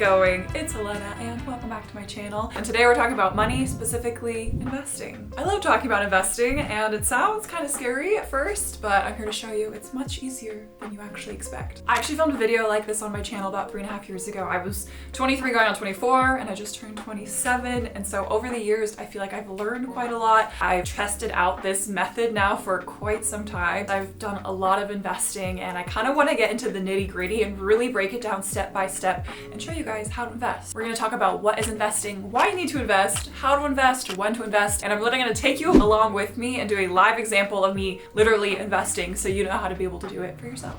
going? It's Elena and welcome back to my channel. And today we're talking about money, specifically investing. I love talking about investing and it sounds kind of scary at first, but I'm here to show you it's much easier than you actually expect. I actually filmed a video like this on my channel about 3.5 years ago. I was 23 going on 24 and I just turned 27. And so over the years, I feel like I've learned quite a lot. I've tested out this method now for quite some time. I've done a lot of investing and I kind of want to get into the nitty-gritty and really break it down step by step and show you guys how to invest. We're going to talk about what is investing, why you need to invest, how to invest, when to invest, and I'm literally going to take you along with me and do a live example of me literally investing so you know how to be able to do it for yourself.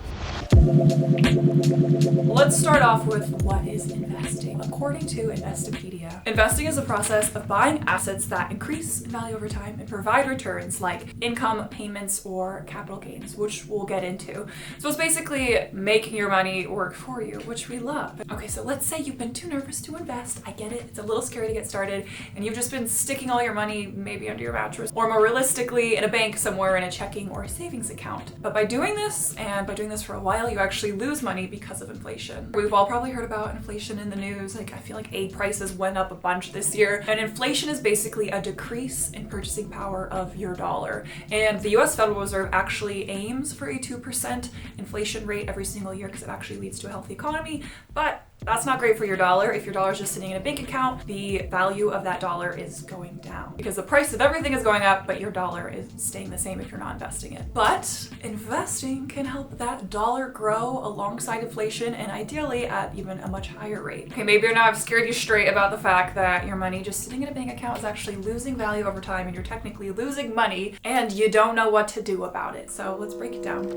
Let's start off with what is investing. According to Investopedia, investing is a process of buying assets that increase in value over time and provide returns like income, payments, or capital gains, which we'll get into. So it's basically making your money work for you, which we love. Okay, so let's say you've been too nervous to invest. I get it, it's a little scary to get started, and you've just been sticking all your money maybe under your mattress, or more realistically in a bank somewhere in a checking or a savings account. But by doing this, and by doing this for a while, you actually lose money because of inflation. We've all probably heard about inflation in the news. Like I feel like egg prices went up a bunch this year, and inflation is basically a decrease in purchasing power of your dollar. And the US Federal Reserve actually aims for a 2% inflation rate every single year because it actually leads to a healthy economy, but that's not great for your dollar. If your dollar is just sitting in a bank account, the value of that dollar is going down because the price of everything is going up, but your dollar is staying the same if you're not investing it. But investing can help that dollar grow alongside inflation and ideally at even a much higher rate. Okay, maybe now I've scared you straight about the fact that your money just sitting in a bank account is actually losing value over time and you're technically losing money and you don't know what to do about it. So let's break it down.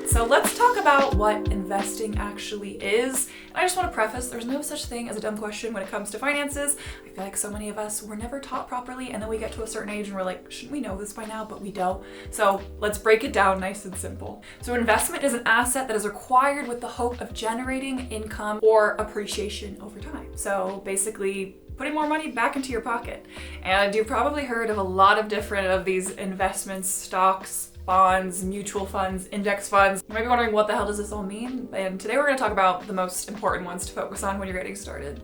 So let's talk about what investing actually is. And I just want to preface, there's no such thing as a dumb question when it comes to finances. I feel like so many of us were never taught properly and then we get to a certain age and we're like, shouldn't we know this by now? But we don't. So let's break it down nice and simple. So investment is an asset that is acquired with the hope of generating income or appreciation over time. So basically, putting more money back into your pocket. And you've probably heard of a lot of different of these investments, stocks, bonds, mutual funds, index funds. You might be wondering what the hell does this all mean? And today we're going to talk about the most important ones to focus on when you're getting started.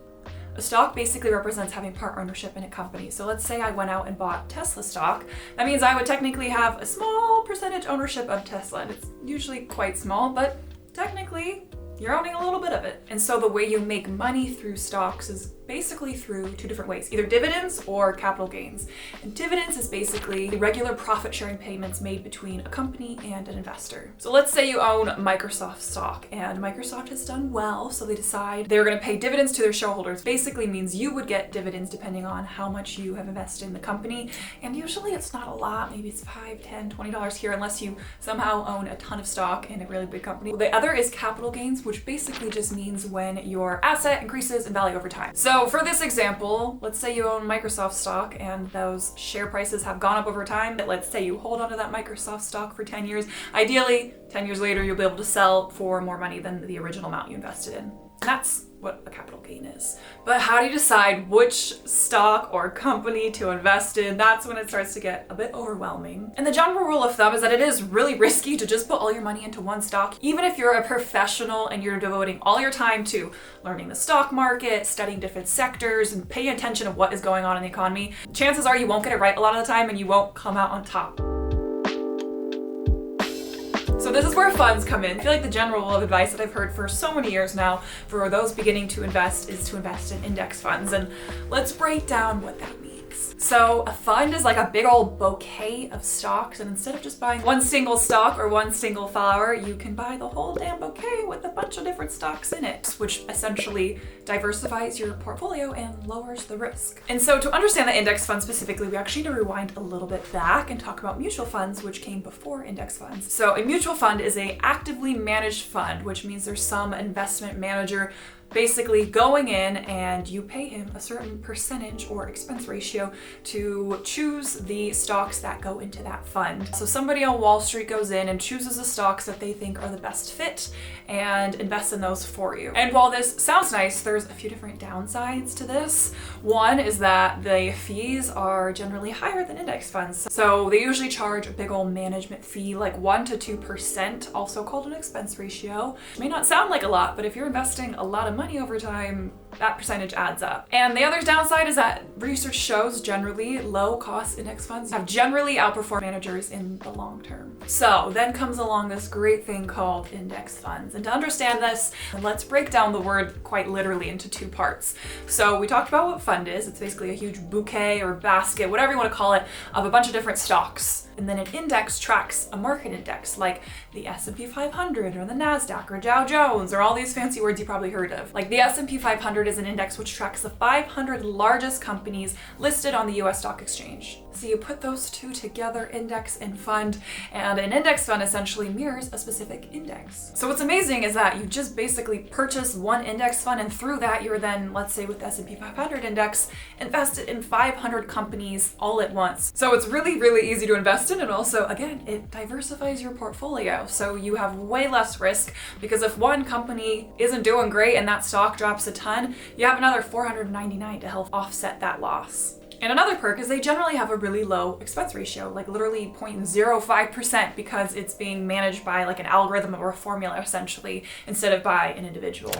A stock basically represents having part ownership in a company. So let's say I went out and bought Tesla stock. That means I would technically have a small percentage ownership of Tesla. And it's usually quite small, but technically you're owning a little bit of it. And so the way you make money through stocks is basically through two different ways, either dividends or capital gains. And dividends is basically the regular profit sharing payments made between a company and an investor. So let's say you own Microsoft stock and Microsoft has done well, so they decide they're going to pay dividends to their shareholders. Basically means you would get dividends depending on how much you have invested in the company. And usually it's not a lot, maybe it's $5, $10, $20 here unless you somehow own a ton of stock in a really big company. The other is capital gains, which basically just means when your asset increases in value over time. So for this example, let's say you own Microsoft stock and those share prices have gone up over time. Let's say you hold onto that Microsoft stock for 10 years. Ideally, 10 years later, you'll be able to sell for more money than the original amount you invested in. And that's what a capital gain is. But how do you decide which stock or company to invest in? That's when it starts to get a bit overwhelming. And the general rule of thumb is that it is really risky to just put all your money into one stock. Even if you're a professional and you're devoting all your time to learning the stock market, studying different sectors, and paying attention to what is going on in the economy, chances are you won't get it right a lot of the time and you won't come out on top. So this is where funds come in. I feel like the general rule of advice that I've heard for so many years now for those beginning to invest is to invest in index funds. And let's break down what that means. So a fund is like a big old bouquet of stocks, and instead of just buying one single stock or one single flower, you can buy the whole damn bouquet with a bunch of different stocks in it, which essentially diversifies your portfolio and lowers the risk. And so to understand the index fund specifically, we actually need to rewind a little bit back and talk about mutual funds, which came before index funds. So a mutual fund is a actively managed fund, which means there's some investment manager basically going in and you pay him a certain percentage or expense ratio to choose the stocks that go into that fund. So somebody on Wall Street goes in and chooses the stocks that they think are the best fit and invests in those for you. And while this sounds nice, there's a few different downsides to this. One is that the fees are generally higher than index funds. So they usually charge a big old management fee, like 1 to 2%, also called an expense ratio. It may not sound like a lot, but if you're investing a lot of money over time, that percentage adds up. And the other downside is that research shows generally low cost index funds have generally outperformed managers in the long term. So then comes along this great thing called index funds. And to understand this, let's break down the word quite literally into two parts. So we talked about what fund is. It's basically a huge bouquet or basket, whatever you want to call it, of a bunch of different stocks. And then an index tracks a market index like the S&P 500 or the NASDAQ or Dow Jones or all these fancy words you probably heard of. Like the S&P 500 is an index which tracks the 500 largest companies listed on the US stock exchange. So you put those two together, index and fund, and an index fund essentially mirrors a specific index. So what's amazing is that you just basically purchase one index fund, and through that you're then, let's say with the S&P 500 index, invested in 500 companies all at once. So it's really, really easy to invest in, and also, again, it diversifies your portfolio. So you have way less risk, because if one company isn't doing great and that stock drops a ton, you have another 499 to help offset that loss. And another perk is they generally have a really low expense ratio, like literally 0.05%, because it's being managed by like an algorithm or a formula essentially, instead of by an individual.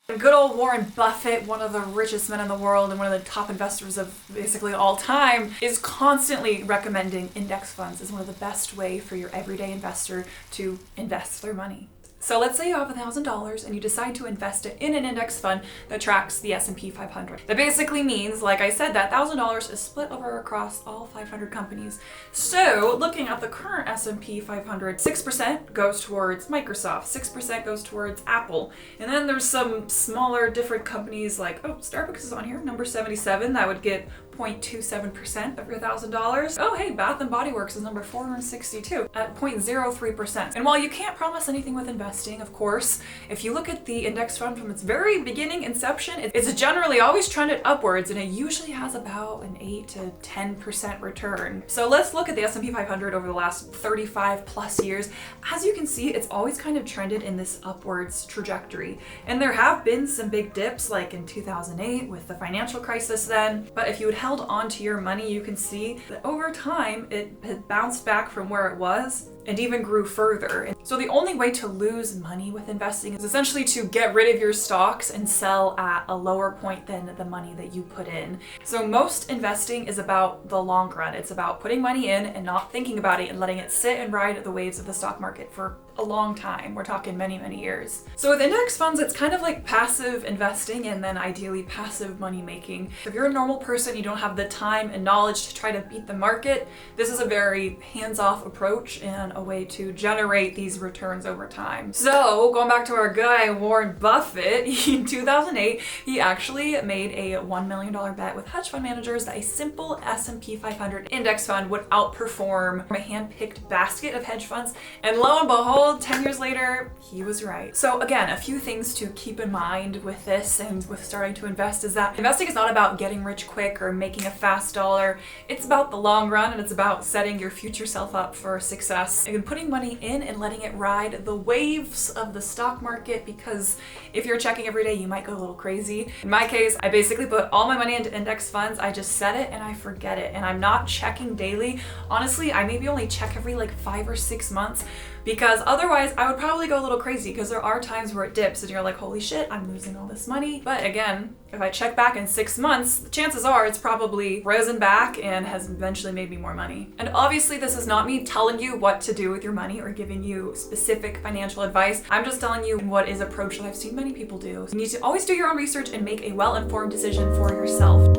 And good old Warren Buffett, one of the richest men in the world and one of the top investors of basically all time, is constantly recommending index funds as one of the best way for your everyday investor to invest their money. So let's say you have $1,000 and you decide to invest it in an index fund that tracks the S&P 500. That basically means, like I said, that $1,000 is split over across all 500 companies. So looking at the current S&P 500, 6% goes towards Microsoft, 6% goes towards Apple. And then there's some smaller different companies like, oh, Starbucks is on here, number 77, that would get 0.27% of your $1,000. Oh, hey, Bath and Body Works is number 462 at 0.03%. And while you can't promise anything with investing, of course, if you look at the index fund from its very beginning inception, it's generally always trended upwards, and it usually has about an 8 to 10% return. So let's look at the S&P 500 over the last 35 plus years. As you can see, it's always kind of trended in this upwards trajectory. And there have been some big dips, like in 2008 with the financial crisis then, but if you had held on to your money, you can see that over time it had bounced back from where it was and even grew further. And so the only way to lose money with investing is essentially to get rid of your stocks and sell at a lower point than the money that you put in. So most investing is about the long run. It's about putting money in and not thinking about it and letting it sit and ride the waves of the stock market for a long time. We're talking many, many years. So with index funds, it's kind of like passive investing and then ideally passive money making. If you're a normal person, you don't have the time and knowledge to try to beat the market, this is a very hands-off approach and a way to generate these returns over time. So going back to our guy, Warren Buffett, in 2008, he actually made a $1 million bet with hedge fund managers that a simple S&P 500 index fund would outperform a hand-picked basket of hedge funds. And lo and behold, 10 years later, he was right. So again, a few things to keep in mind with this and with starting to invest is that investing is not about getting rich quick or making a fast dollar. It's about the long run, and it's about setting your future self up for success and putting money in and letting it ride the waves of the stock market, because if you're checking every day, you might go a little crazy. In my case, I basically put all my money into index funds. I just set it and I forget it, and I'm not checking daily. Honestly, I maybe only check every like 5 or 6 months, because otherwise I would probably go a little crazy, because there are times where it dips and you're like, holy shit, I'm losing all this money. But again, if I check back in 6 months, the chances are it's probably risen back and has eventually made me more money. And obviously this is not me telling you what to do with your money or giving you specific financial advice. I'm just telling you what is approach that I've seen many people do. You need to always do your own research and make a well-informed decision for yourself.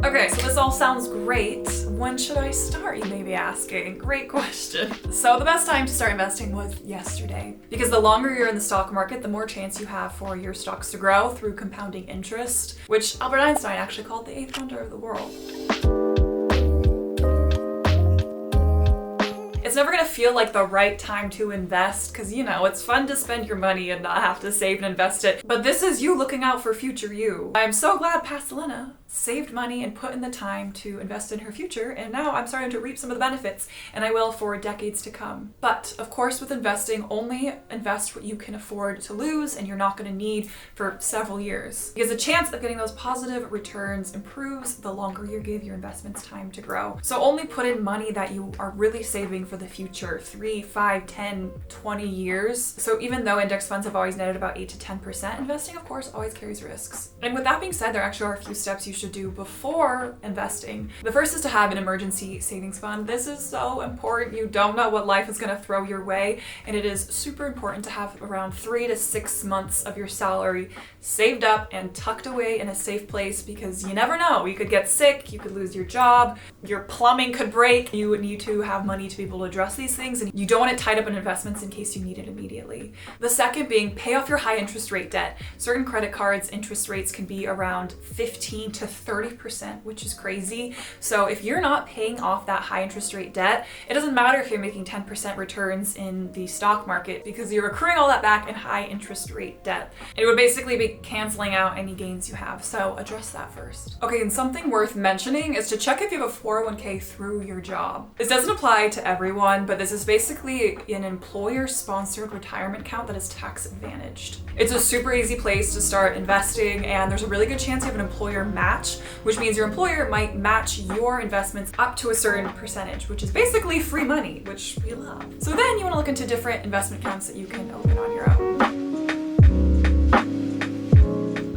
Okay, so this all sounds great. When should I start, you may be asking? Great question. So the best time to start investing was yesterday, because the longer you're in the stock market, the more chance you have for your stocks to grow through compounding interest, which Albert Einstein actually called the eighth wonder of the world. It's never gonna feel like the right time to invest because, you know, it's fun to spend your money and not have to save and invest it. But this is you looking out for future you. I'm so glad Pastelina saved money and put in the time to invest in her future, and now I'm starting to reap some of the benefits, and I will for decades to come. But of course, with investing, only invest what you can afford to lose and you're not going to need for several years, because the chance of getting those positive returns improves the longer you give your investments time to grow. So only put in money that you are really saving for the future, 3, 5, 10, 20 years. So even though index funds have always netted about 8 to 10%, investing of course always carries risks. And with that being said, there actually are a few steps you should do before investing. The first is to have an emergency savings fund. This is so important. You don't know what life is going to throw your way, and it is super important to have around 3 to 6 months of your salary saved up and tucked away in a safe place, because you never know. You could get sick, you could lose your job, your plumbing could break. You would need to have money to be able to address these things, and you don't want it tied up in investments in case you need it immediately. The second being pay off your high interest rate debt. Certain credit cards interest rates can be around 15 to 30%, which is crazy. So if you're not paying off that high interest rate debt, it doesn't matter if you're making 10% returns in the stock market, because you're accruing all that back in high interest rate debt. It would basically be canceling out any gains you have. So address that first. Okay, and something worth mentioning is to check if you have a 401k through your job. This doesn't apply to everyone, but this is basically an employer-sponsored retirement account that is tax advantaged. It's a super easy place to start investing, and there's a really good chance you have an employer match, which means your employer might match your investments up to a certain percentage, which is basically free money, which we love. So then you want to look into different investment accounts that you can open on your own.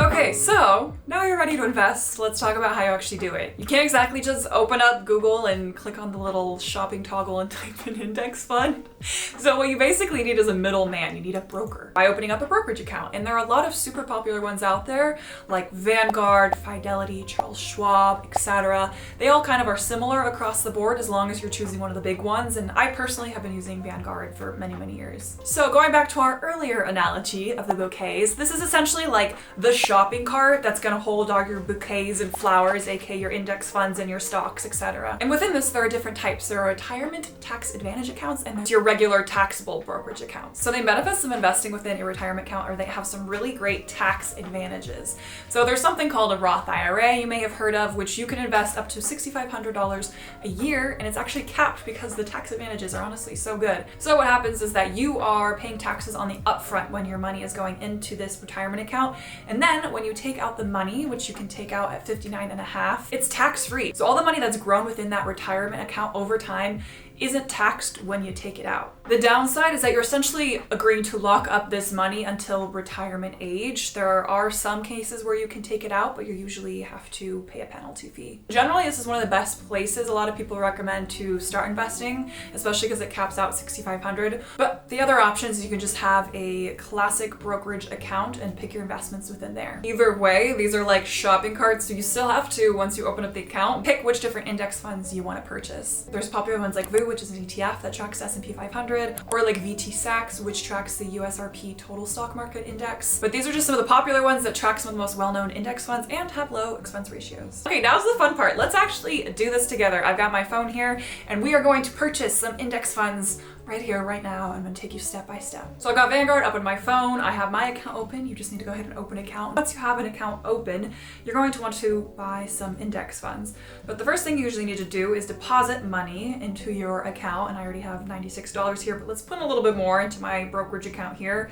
Okay, so now you're ready to invest. Let's talk about how you actually do it. You can't exactly just open up Google and click on the little shopping toggle and type in index fund. So what you basically need is a middleman. You need a broker by opening up a brokerage account. And there are a lot of super popular ones out there like Vanguard, Fidelity, Charles Schwab, etc. They all kind of are similar across the board as long as you're choosing one of the big ones. And I personally have been using Vanguard for many, many years. So going back to our earlier analogy of the bouquets, this is essentially like the shopping cart that's going to hold all your bouquets and flowers, aka your index funds and your stocks, etc. And within this, there are different types. There are retirement tax advantage accounts, and there's your regular taxable brokerage accounts. So the benefits of investing within your retirement account are they have some really great tax advantages. So there's something called a Roth IRA you may have heard of, which you can invest up to $6,500 a year, and it's actually capped because the tax advantages are honestly so good. So what happens is that you are paying taxes on the upfront when your money is going into this retirement account, and then when you take out the money, which you can take out at 59.5, it's tax-free. So all the money that's grown within that retirement account over time isn't taxed when you take it out. The downside is that you're essentially agreeing to lock up this money until retirement age. There are some cases where you can take it out, but you usually have to pay a penalty fee. Generally, this is one of the best places a lot of people recommend to start investing, especially because it caps out $6,500. But the other option is you can just have a classic brokerage account and pick your investments within there. Either way, these are like shopping carts, so you still have to, once you open up the account, pick which different index funds you want to purchase. There's popular ones like VU, which is an ETF that tracks S&P 500, or like VT-SAX, which tracks the USRP total stock market index. But these are just some of the popular ones that track some of the most well-known index funds and have low expense ratios. Okay, now's the fun part. Let's actually do this together. I've got my phone here, and we are going to purchase some index funds right here, right now. I'm gonna take you step by step. So I've got Vanguard up on my phone. I have my account open. You just need to go ahead and open an account. Once you have an account open, you're going to want to buy some index funds. But the first thing you usually need to do is deposit money into your account. And I already have $96 here, but let's put a little bit more into my brokerage account here.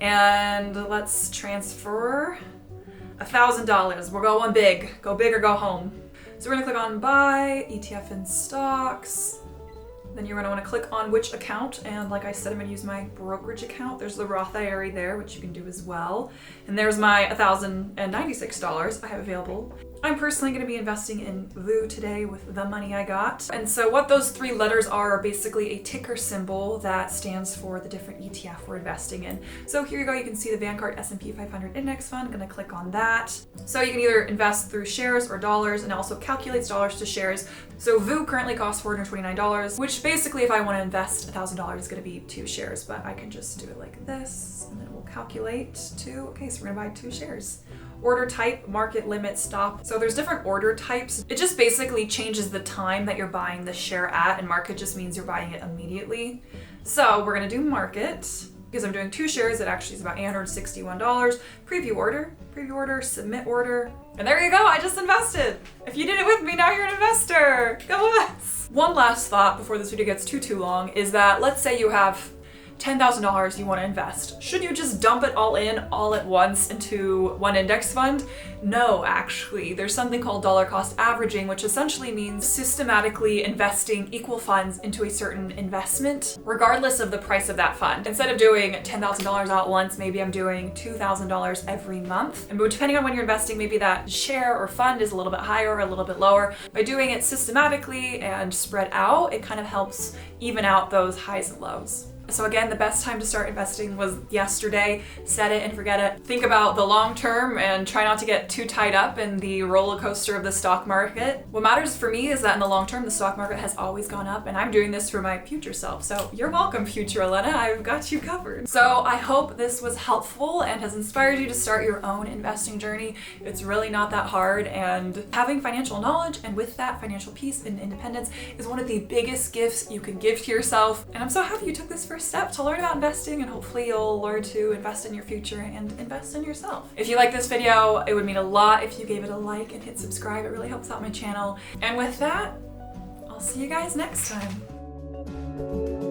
And let's transfer $1,000. We're going big. Go big or go home. So we're gonna click on buy, ETF and stocks. Then you're going to want to click on which account, and like I said, I'm going to use my brokerage account. There's the Roth IRA there, which you can do as well. And there's my $1,096 I have available. I'm personally going to be investing in VU today with the money I got. And so what those three letters are basically a ticker symbol that stands for the different ETF we're investing in. So here you go, you can see the Vanguard S&P 500 Index Fund. I'm going to click on that. So you can either invest through shares or dollars, and it also calculates dollars to shares. So VU currently costs $429, which basically if I want to invest $1,000 is going to be 2 shares, but I can just do it like this, and then it will calculate to, okay, so we're going to buy 2 shares. order type, market limit, stop. So there's different order types. It just basically changes the time that you're buying the share at, and market just means you're buying it immediately. So we're gonna do market. Because I'm doing 2 shares, it actually is about $861. Preview order, submit order. And there you go, I just invested. If you did it with me, now you're an investor. Go with us. One last thought before this video gets too long is that let's say you have $10,000 you want to invest. Should you just dump it all in all at once into one index fund? No, actually. There's something called dollar cost averaging, which essentially means systematically investing equal funds into a certain investment, regardless of the price of that fund. Instead of doing $10,000 all at once, maybe I'm doing $2,000 every month. And depending on when you're investing, maybe that share or fund is a little bit higher or a little bit lower. By doing it systematically and spread out, it kind of helps even out those highs and lows. So again, the best time to start investing was yesterday. Set it and forget it. Think about the long term and try not to get too tied up in the roller coaster of the stock market. What matters for me is that in the long term, the stock market has always gone up, and I'm doing this for my future self. So you're welcome, future Elena. I've got you covered. So I hope this was helpful and has inspired you to start your own investing journey. It's really not that hard, and having financial knowledge and with that financial peace and independence is one of the biggest gifts you can give to yourself. And I'm so happy you took this first step to learn about investing, and hopefully you'll learn to invest in your future and invest in yourself. If you like this video, it would mean a lot if you gave it a like and hit subscribe. It really helps out my channel. And with that, I'll see you guys next time.